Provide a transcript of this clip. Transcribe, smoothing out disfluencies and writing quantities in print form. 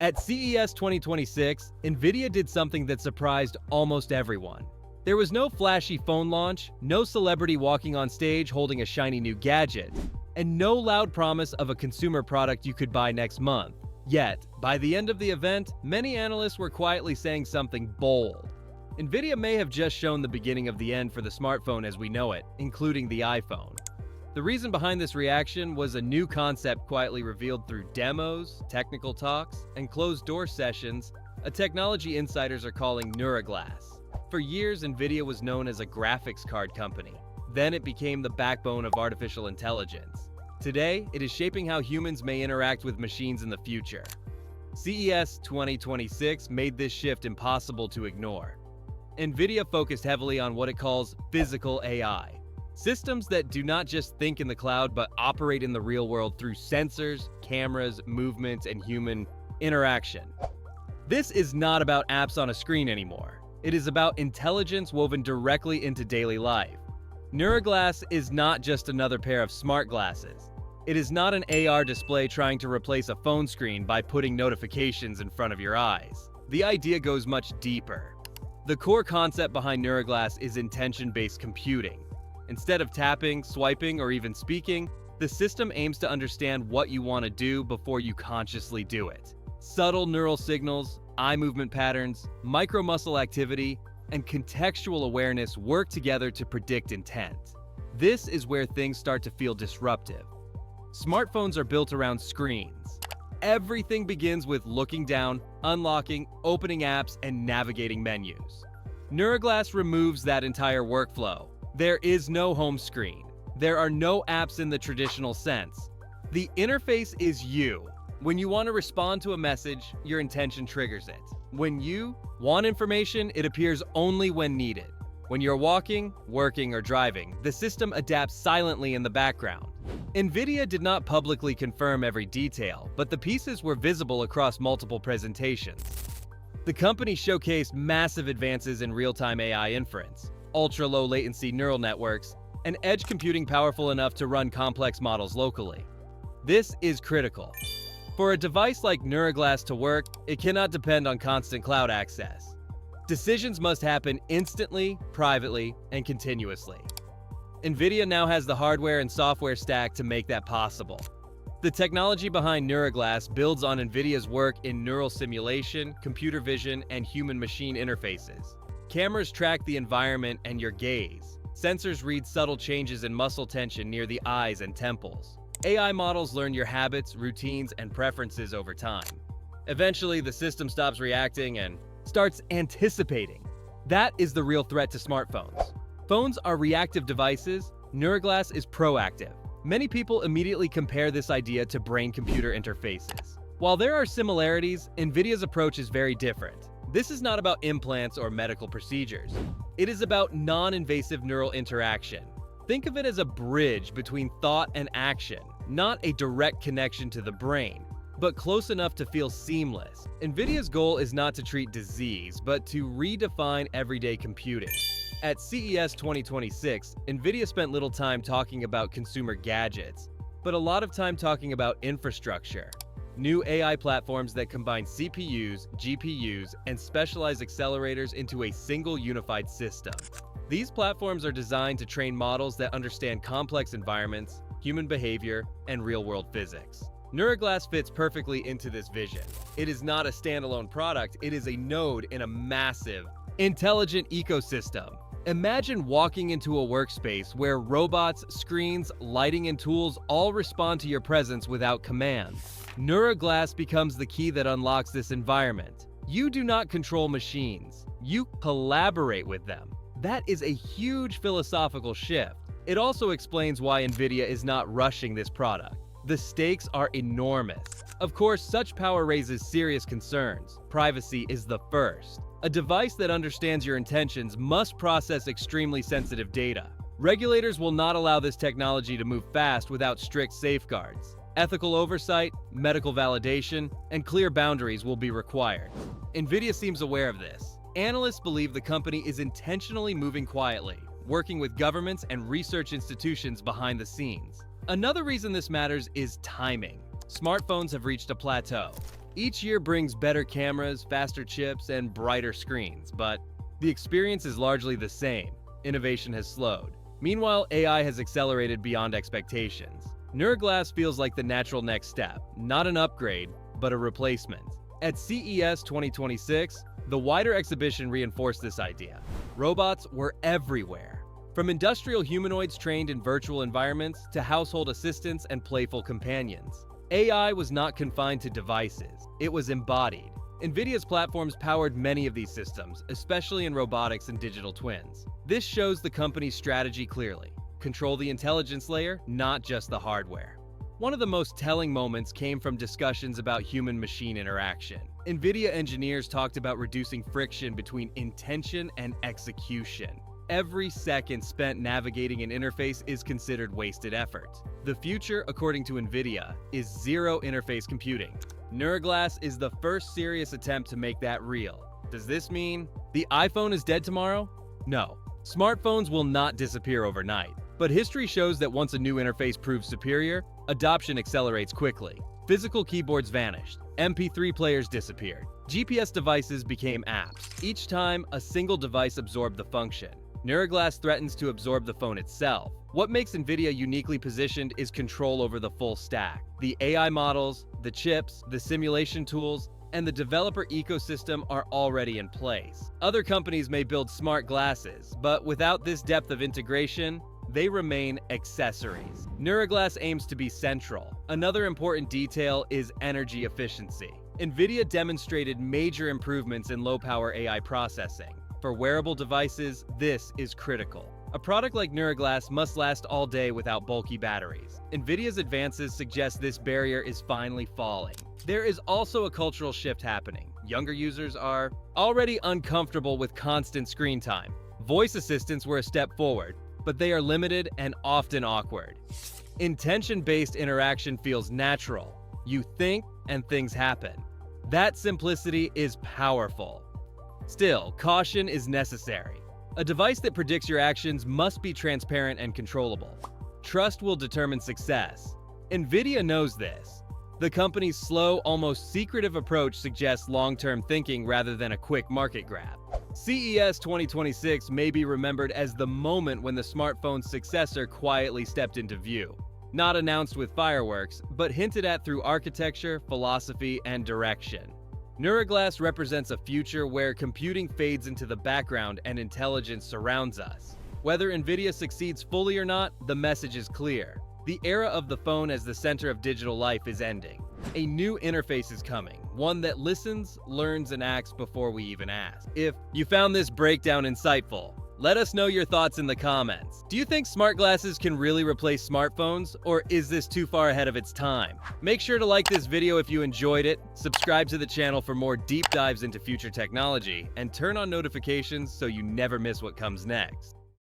At CES 2026, NVIDIA did something that surprised almost everyone. There was no flashy phone launch, no celebrity walking on stage holding a shiny new gadget, and no loud promise of a consumer product you could buy next month. Yet, by the end of the event, many analysts were quietly saying something bold. NVIDIA may have just shown the beginning of the end for the smartphone as we know it, including the iPhone. The reason behind this reaction was a new concept quietly revealed through demos, technical talks, and closed-door sessions, a technology insiders are calling NeuraGlass. For years, NVIDIA was known as a graphics card company. Then it became the backbone of artificial intelligence. Today, it is shaping how humans may interact with machines in the future. CES 2026 made this shift impossible to ignore. NVIDIA focused heavily on what it calls physical AI. Systems that do not just think in the cloud but operate in the real world through sensors, cameras, movements, and human interaction. This is not about apps on a screen anymore. It is about intelligence woven directly into daily life. NeuraGlass is not just another pair of smart glasses. It is not an AR display trying to replace a phone screen by putting notifications in front of your eyes. The idea goes much deeper. The core concept behind NeuraGlass is intention-based computing. Instead of tapping, swiping, or even speaking, the system aims to understand what you want to do before you consciously do it. Subtle neural signals, eye movement patterns, micro-muscle activity, and contextual awareness work together to predict intent. This is where things start to feel disruptive. Smartphones are built around screens. Everything begins with looking down, unlocking, opening apps, and navigating menus. NeuraGlass removes that entire workflow. There is no home screen. There are no apps in the traditional sense. The interface is you. When you want to respond to a message, your intention triggers it. When you want information, it appears only when needed. When you're walking, working, or driving, the system adapts silently in the background. NVIDIA did not publicly confirm every detail, but the pieces were visible across multiple presentations. The company showcased massive advances in real-time AI inference, ultra-low latency neural networks, and edge computing powerful enough to run complex models locally. This is critical. For a device like NeuraGlass to work, it cannot depend on constant cloud access. Decisions must happen instantly, privately, and continuously. NVIDIA now has the hardware and software stack to make that possible. The technology behind NeuraGlass builds on NVIDIA's work in neural simulation, computer vision, and human-machine interfaces. Cameras track the environment and your gaze. Sensors read subtle changes in muscle tension near the eyes and temples. AI models learn your habits, routines, and preferences over time. Eventually, the system stops reacting and starts anticipating. That is the real threat to smartphones. Phones are reactive devices. NeuraGlass is proactive. Many people immediately compare this idea to brain-computer interfaces. While there are similarities, NVIDIA's approach is very different. This is not about implants or medical procedures. It is about non-invasive neural interaction. Think of it as a bridge between thought and action, not a direct connection to the brain, but close enough to feel seamless. NVIDIA's goal is not to treat disease, but to redefine everyday computing. At CES 2026, NVIDIA spent little time talking about consumer gadgets, but a lot of time talking about infrastructure. New AI platforms that combine CPUs, GPUs, and specialized accelerators into a single unified system. These platforms are designed to train models that understand complex environments, human behavior, and real-world physics. NeuraGlass fits perfectly into this vision. It is not a standalone product, it is a node in a massive, intelligent ecosystem. Imagine walking into a workspace where robots, screens, lighting, and tools all respond to your presence without command. NeuraGlass becomes the key that unlocks this environment. You do not control machines, you collaborate with them. That is a huge philosophical shift. It also explains why NVIDIA is not rushing this product. The stakes are enormous. Of course, such power raises serious concerns. Privacy is the first. A device that understands your intentions must process extremely sensitive data. Regulators will not allow this technology to move fast without strict safeguards. Ethical oversight, medical validation, and clear boundaries will be required. NVIDIA seems aware of this. Analysts believe the company is intentionally moving quietly, working with governments and research institutions behind the scenes. Another reason this matters is timing. Smartphones have reached a plateau. Each year brings better cameras, faster chips, and brighter screens, but the experience is largely the same. Innovation has slowed. Meanwhile, AI has accelerated beyond expectations. NeuraGlass feels like the natural next step, not an upgrade, but a replacement. At CES 2026, the wider exhibition reinforced this idea. Robots were everywhere. From industrial humanoids trained in virtual environments to household assistants and playful companions. AI was not confined to devices, it was embodied. NVIDIA's platforms powered many of these systems, especially in robotics and digital twins. This shows the company's strategy clearly. Control the intelligence layer, not just the hardware. One of the most telling moments came from discussions about human-machine interaction. NVIDIA engineers talked about reducing friction between intention and execution. Every second spent navigating an interface is considered wasted effort. The future, according to NVIDIA, is zero-interface computing. NeuraGlass is the first serious attempt to make that real. Does this mean the iPhone is dead tomorrow? No. Smartphones will not disappear overnight. But history shows that once a new interface proves superior, adoption accelerates quickly. Physical keyboards vanished. MP3 players disappeared. GPS devices became apps. Each time, a single device absorbed the function. NeuraGlass threatens to absorb the phone itself. What makes NVIDIA uniquely positioned is control over the full stack. The AI models, the chips, the simulation tools, and the developer ecosystem are already in place. Other companies may build smart glasses, but without this depth of integration, they remain accessories. NeuraGlass aims to be central. Another important detail is energy efficiency. NVIDIA demonstrated major improvements in low-power AI processing. For wearable devices, this is critical. A product like NeuraGlass must last all day without bulky batteries. NVIDIA's advances suggest this barrier is finally falling. There is also a cultural shift happening. Younger users are already uncomfortable with constant screen time. Voice assistants were a step forward, but they are limited and often awkward. Intention-based interaction feels natural. You think and things happen. That simplicity is powerful. Still, caution is necessary. A device that predicts your actions must be transparent and controllable. Trust will determine success. NVIDIA knows this. The company's slow, almost secretive approach suggests long-term thinking rather than a quick market grab. CES 2026 may be remembered as the moment when the smartphone's successor quietly stepped into view. Not announced with fireworks, but hinted at through architecture, philosophy, and direction. NeuraGlass represents a future where computing fades into the background and intelligence surrounds us. Whether NVIDIA succeeds fully or not, the message is clear. The era of the phone as the center of digital life is ending. A new interface is coming, one that listens, learns, and acts before we even ask. If you found this breakdown insightful, let us know your thoughts in the comments. Do you think smart glasses can really replace smartphones, or is this too far ahead of its time? Make sure to like this video if you enjoyed it, subscribe to the channel for more deep dives into future technology, and turn on notifications so you never miss what comes next.